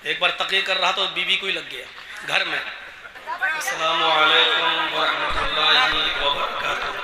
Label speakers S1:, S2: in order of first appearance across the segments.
S1: एक बार तकी कर रहा तो बीवी को ही लग गया घर में। अस्सलामु अलैकुम व रहमतुल्लाहि व बरकातुहू।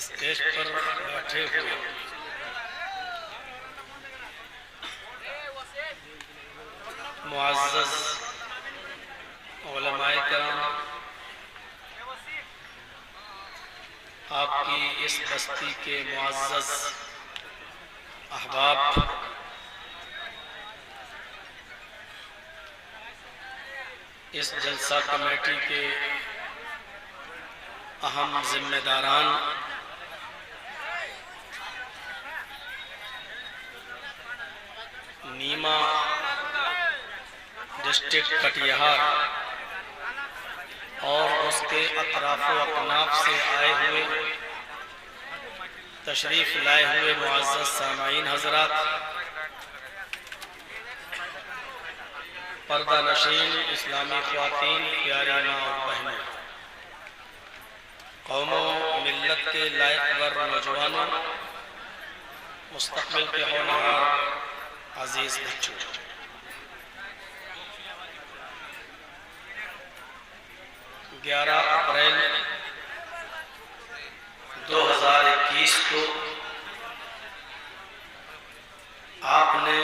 S1: स्टेज पर बैठे हुए मुअज़्ज़ज़ उलमाए किराम, आपकी इस बस्ती के मुअज़्ज़ज़ अहबाब, इस जलसा कमेटी के अहम जिम्मेदारान, नीमा डिस्ट्रिक्ट कटिहार और उसके अतराफ़ अकनाफ से आए हुए तशरीफ़ लाए हुए मुअज़्ज़ज़ सामाईन हज़रात, पर्दा नशीन इस्लामी ख्वातीन, प्यारी माँ और बहनें, कौमों मिल्लत के लायक वर नौजवानों, मुस्तक़बिल के होनहार अजीज बच्चों, 11 अप्रैल 2021 को आपने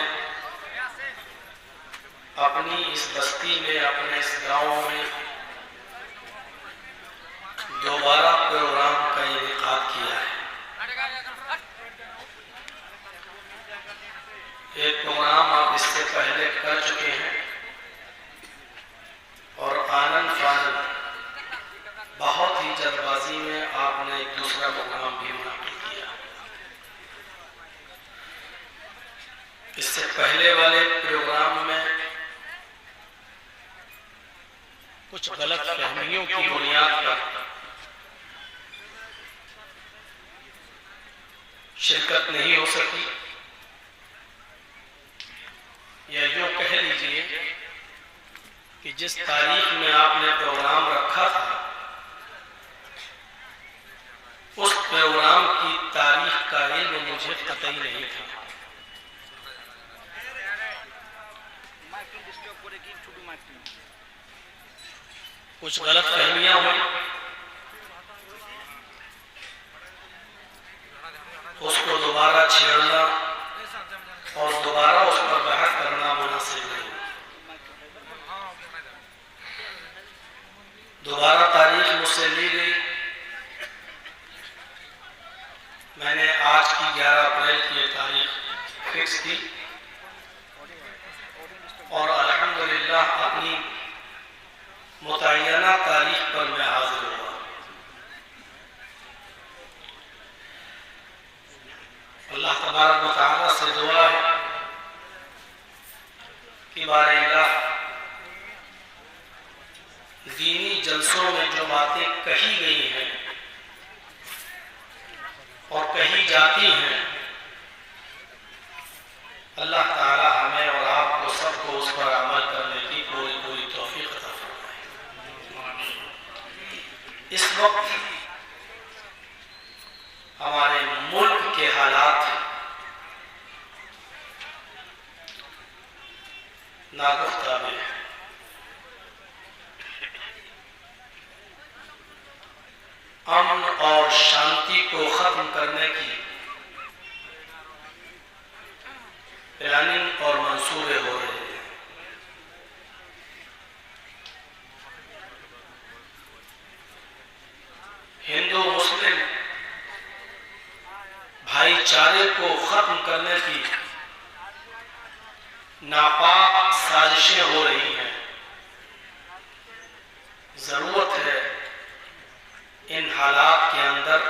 S1: अपनी इस बस्ती में, अपने इस गांव में दोबारा प्रोग्राम का इनेकाद किया है। एक प्रोग्राम आप इससे पहले कर चुके हैं और आनंद फानंद बहुत ही जल्दबाजी में आपने एक दूसरा प्रोग्राम भी मुनक्किद किया। इससे पहले वाले प्रोग्राम में कुछ गलत फहमियों की बुनियाद पर शिरकत नहीं हो सकी, या यूं कह लीजिए कि जिस तारीख में आपने प्रोग्राम रखा था उस प्रोग्राम की तारीख का इल्म मुझे कतई नहीं था। कुछ गलत फहमियां हुई, उसको दोबारा छेड़ना और दोबारा उस पर बहस करना मुनासिब नहीं। दोबारा तारीख मुझसे ली गई, मैंने आज की 11 अप्रैल की तारीख फिक्स की और अल्हम्दुलिल्लाह अपनी मुतय्यना तारीख पर मैं हाजिर हुआ। अल्लाह तबारक व तआला से दुआ है कि बारिल्लाह दीनी जलसों में जो बातें कही गई हैं और कही जाती हैं, अल्लाह ताला हमें और आपको सबको उस पर अमल करने की पूरी पूरी तौफीक अता फरमाए। इस वक्त हमारे मुल्क के हालात नागुफ्ता में है। अमन और शांति को खत्म करने की प्लानिंग और मंसूबे हो रहे हैं। हिंदू मुस्लिम भाईचारे को खत्म करने की नापाक साजिशें हो रही हैं। जरूरत है इन हालात के अंदर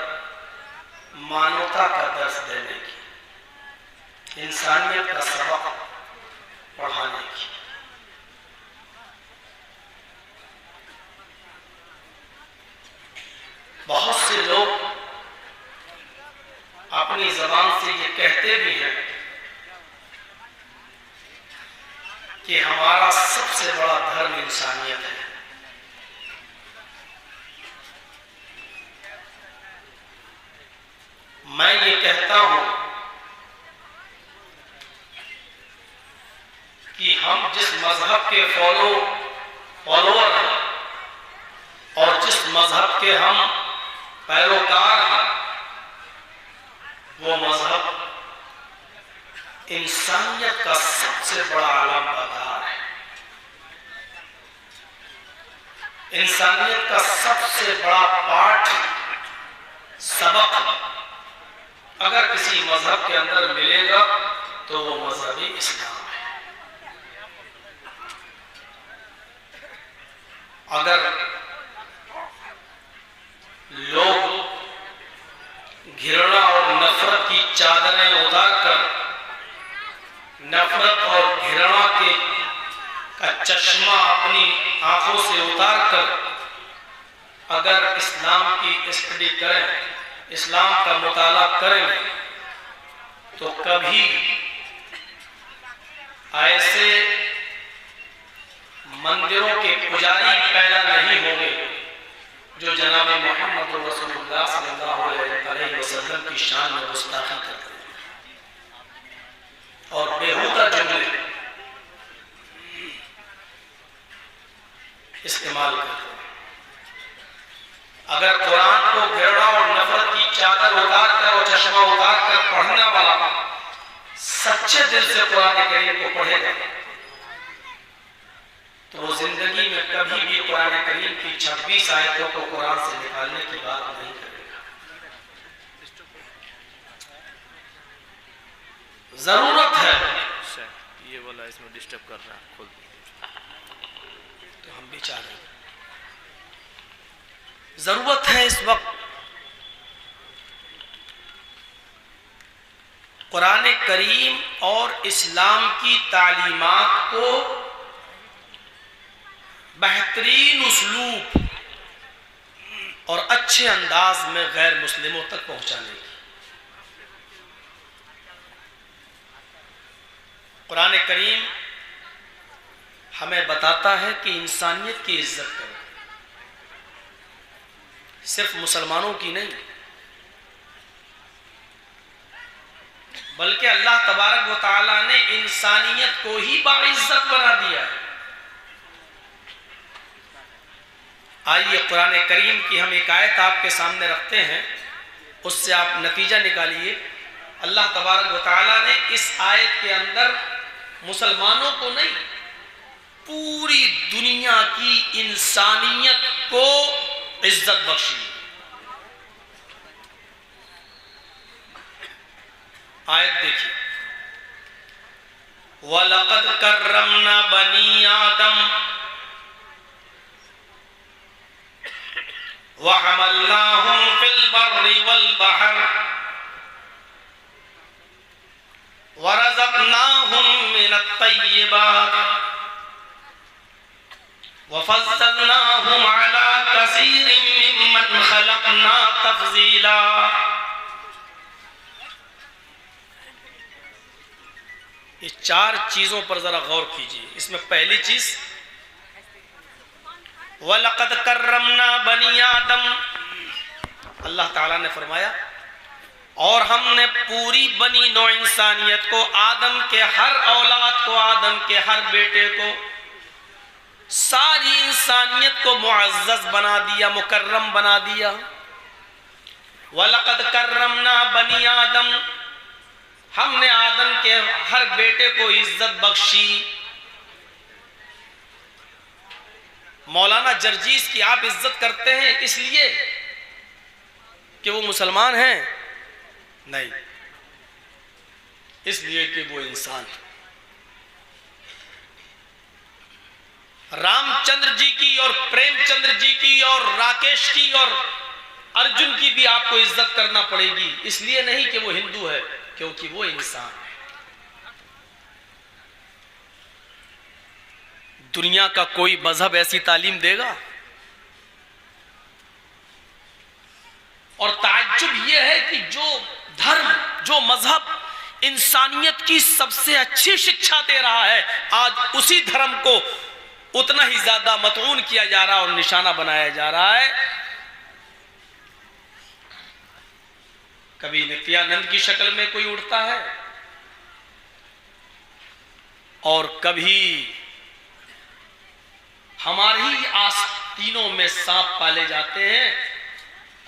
S1: मानवता का दर्स देने की, इंसानियत का सबक पढ़ाने की। बहुत से लोग अपनी जबान से ये कहते भी हैं कि हमारा सबसे बड़ा धर्म इंसानियत है। मैं ये कहता हूं कि हम जिस मजहब के फॉलोअर हैं और जिस मजहब के हम पैरोकार हैं, वो मजहब इंसानियत का सबसे बड़ा आलम बाजार है। इंसानियत का सबसे बड़ा पाठ, सबक अगर किसी मजहब के अंदर मिलेगा तो वो मजहबी इस्लाम है। अगर लोग घृणा और नफरत की चादरें उतारकर, नफरत और घृणा का चश्मा अपनी आंखों से उतारकर अगर इस्लाम की स्टडी करें, इस्लाम का मुताला करें, तो कभी ऐसे मंदिरों के पुजारी पैदा नहीं होंगे जो जनाब मोहम्मद रसूलुल्लाह सल्लल्लाहु अलैहि वसल्लम की शान में गुस्ताखी करते हैं और बेहुदा जुमले इस्तेमाल करते हैं। अगर कुरान को घृणा और नफरत की चादर उतार कर और चश्मा उतार कर पढ़ने वाला सच्चे दिल से कुरान करीम को पढ़ेगा तो वो जिंदगी में कभी भी कुरान करीम की 26 आयतों को कुरान से निकालने की बात नहीं करेगा। जरूरत है,
S2: ये बोला इसमें डिस्टर्ब कर रहा है, खोल
S1: तो हम भी चाह रहे हैं, जरूरत है इस वक्त कुरान करीम और इस्लाम की तालीमात को बेहतरीन उसलूब और अच्छे अंदाज में गैर मुस्लिमों तक पहुंचाने की। कुरान करीम हमें बताता है कि इंसानियत की इज्जत करें, सिर्फ मुसलमानों की नहीं बल्कि अल्लाह तबारक व तआला ने इंसानियत को ही बाइज्जत बना दिया है। आइए कुरान करीम की हम एक आयत आपके सामने रखते हैं, उससे आप नतीजा निकालिए। अल्लाह तबारक व तआला ने इस आयत के अंदर मुसलमानों को नहीं पूरी दुनिया की इंसानियत को इज्जत बख्शी। आयत देखिए, वलक़द कर्रमना बनी आदम वहमलनाहुम फिल बर्रि वल बहर वरज़क़नाहुम मिनत तय्यिबात वफ़ज़्ज़लनाहुम अला कसीरिम मिम्मन ख़लक़ना तफ़ज़ीला। ये 4 चीजों पर जरा गौर कीजिए। इसमें पहली चीज वलक़द कर्रमना बनी आदम, अल्लाह ताला ने फरमाया और हमने पूरी बनी नौ इंसानियत को, आदम के हर औलाद को, आदम के हर बेटे को, सारी इंसानियत को मुअज़्ज़ज़ बना दिया, मुकर्रम बना दिया। वलक़द कर्रमना बनी आदम, हमने आदम के हर बेटे को इज्जत बख्शी। मौलाना जर्जीस की आप इज्जत करते हैं इसलिए कि वो मुसलमान हैं? नहीं, इसलिए कि वो इंसान है। रामचंद्र जी की और प्रेमचंद्र जी की और राकेश की और अर्जुन की भी आपको इज्जत करना पड़ेगी, इसलिए नहीं कि वो हिंदू है, क्योंकि वो इंसान है। दुनिया का कोई मजहब ऐसी तालीम देगा? और ताज्जुब यह है कि जो धर्म, जो मजहब इंसानियत की सबसे अच्छी शिक्षा दे रहा है, आज उसी धर्म को उतना ही ज्यादा मतऊन किया जा रहा है और निशाना बनाया जा रहा है। कभी नित्यानंद की शक्ल में कोई उड़ता है और कभी हमारे ही आस्तीनों में सांप पाले जाते हैं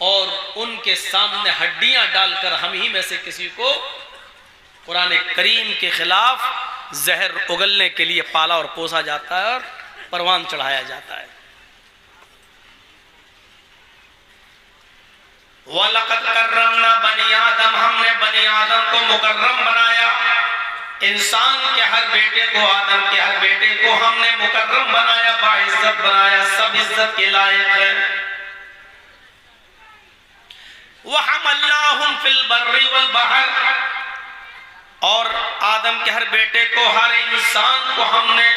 S1: और उनके सामने हड्डियां डालकर हम ही में से किसी को कुरान करीम के खिलाफ जहर उगलने के लिए पाला और पोसा जाता है और परवान चढ़ाया जाता है। वलक़द कर्रमना बनी आदम, हमने बनी आदम को मुकर्रम बनाया। इंसान के हर बेटे को, आदम के हर बेटे को हमने मुकर्रम बनाया, बाइज्जत बनाया, सब इज्जत के लायक है। वहमलनाहुम फिल बर्रि वल बहर, और आदम के हर बेटे को, हर इंसान को हमने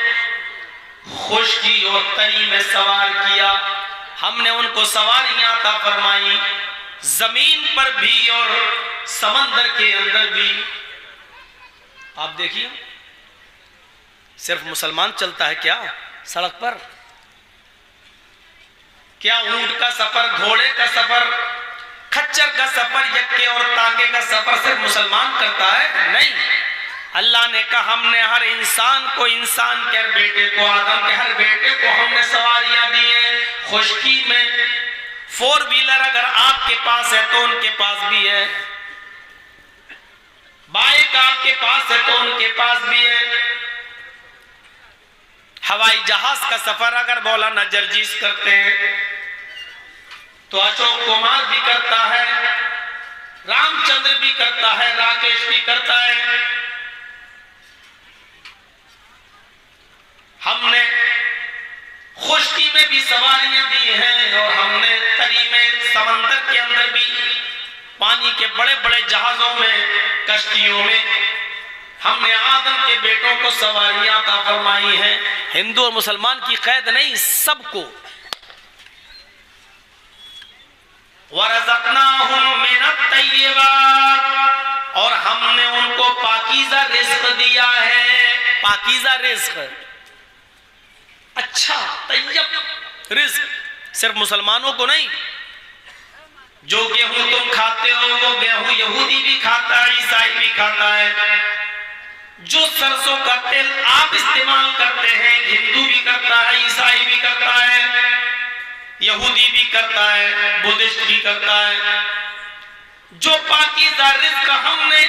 S1: खुशकी और तरी में सवार किया। हमने उनको सवारियां अता फरमाई, जमीन पर भी और समंदर के अंदर भी। आप देखिए, सिर्फ मुसलमान चलता है क्या? सड़क पर? क्या ऊंट का सफर, घोड़े का सफर, खच्चर का सफर, यक्के और तांगे का सफर सिर्फ मुसलमान करता है? नहीं। अल्लाह ने कहा हमने हर इंसान को, इंसान के हर बेटे को, आदम के हर बेटे को हमने सवारियां दी है। खुशकी में 4 व्हीलर अगर आपके पास है तो उनके पास भी है, बाइक आपके पास है तो उनके पास भी है। हवाई जहाज का सफर अगर मौलाना जर्जीस करते हैं तो अशोक कुमार भी करता है, रामचंद्र भी करता है, राकेश भी करता है। हमने खुश्की में भी सवारियां दी हैं और हमने तरी में, समंदर के अंदर भी, पानी के बड़े बड़े जहाजों में, कश्तियों में हमने आदम के बेटों को सवारियां अता फरमाई हैं। हिंदू और मुसलमान की कैद नहीं, सबको। वरज़क़नाहुम मिनत-तय्यिबात, और हमने उनको पाकीज़ा रिज़्क़ दिया है। पाकीज़ा रिज़्क़, अच्छा तैयब रिज़्क़ सिर्फ मुसलमानों को नहीं। जो गेहूं तुम खाते हो वो गेहूं यहूदी भी खाता है, ईसाई भी खाता है। जो सरसों का तेल आप इस्तेमाल करते हैं, हिंदू भी करता है, ईसाई भी करता है, यहूदी भी करता है, बुद्धिस्ट भी करता है। जो पाकीज़ा रिज़्क़ हमने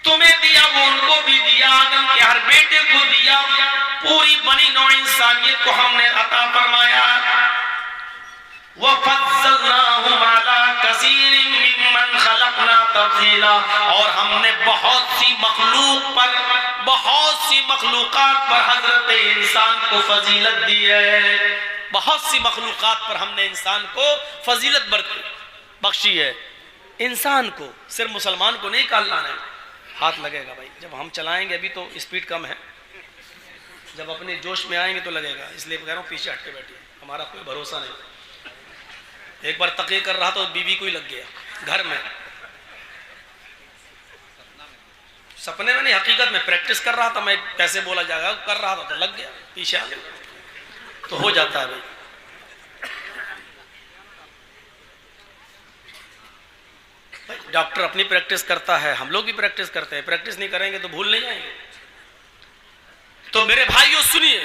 S1: तुम्हें दिया वो उनको भी दिया, आदम के हर बेटे को दिया, पूरी बनी नौ इंसानियत को हमने अता फरमाया। वफ़ज़्ज़लनाहुम अला कसीरिन मिम्मन खलक़ना तफ़ज़ीला, और हमने बहुत सी मखलूक़ात पर हज़रत इंसान को फजीलत दी है। बहुत सी मखलूक़ात पर हमने इंसान को फजीलत बख्शी है। इंसान को, सिर्फ मुसलमान को नहीं कालना है। हाथ लगेगा भाई, जब हम चलाएंगे, अभी तो स्पीड कम है, जब अपने जोश में आएंगे तो लगेगा। इसलिए कह रहा हूँ पीछे हटके बैठिए, हमारा कोई भरोसा नहीं। एक बार तकिए कर रहा तो बीवी को ही लग गया घर में, सपने में नहीं, हकीकत में। प्रैक्टिस कर रहा था मैं, कैसे बोला जाएगा, कर रहा था तो लग गया, पीछे आ गया। तो हो जाता है भाई। डॉक्टर अपनी प्रैक्टिस करता है, हम लोग भी प्रैक्टिस करते हैं। प्रैक्टिस नहीं करेंगे तो भूल नहीं जाएंगे। तो मेरे भाइयों सुनिए,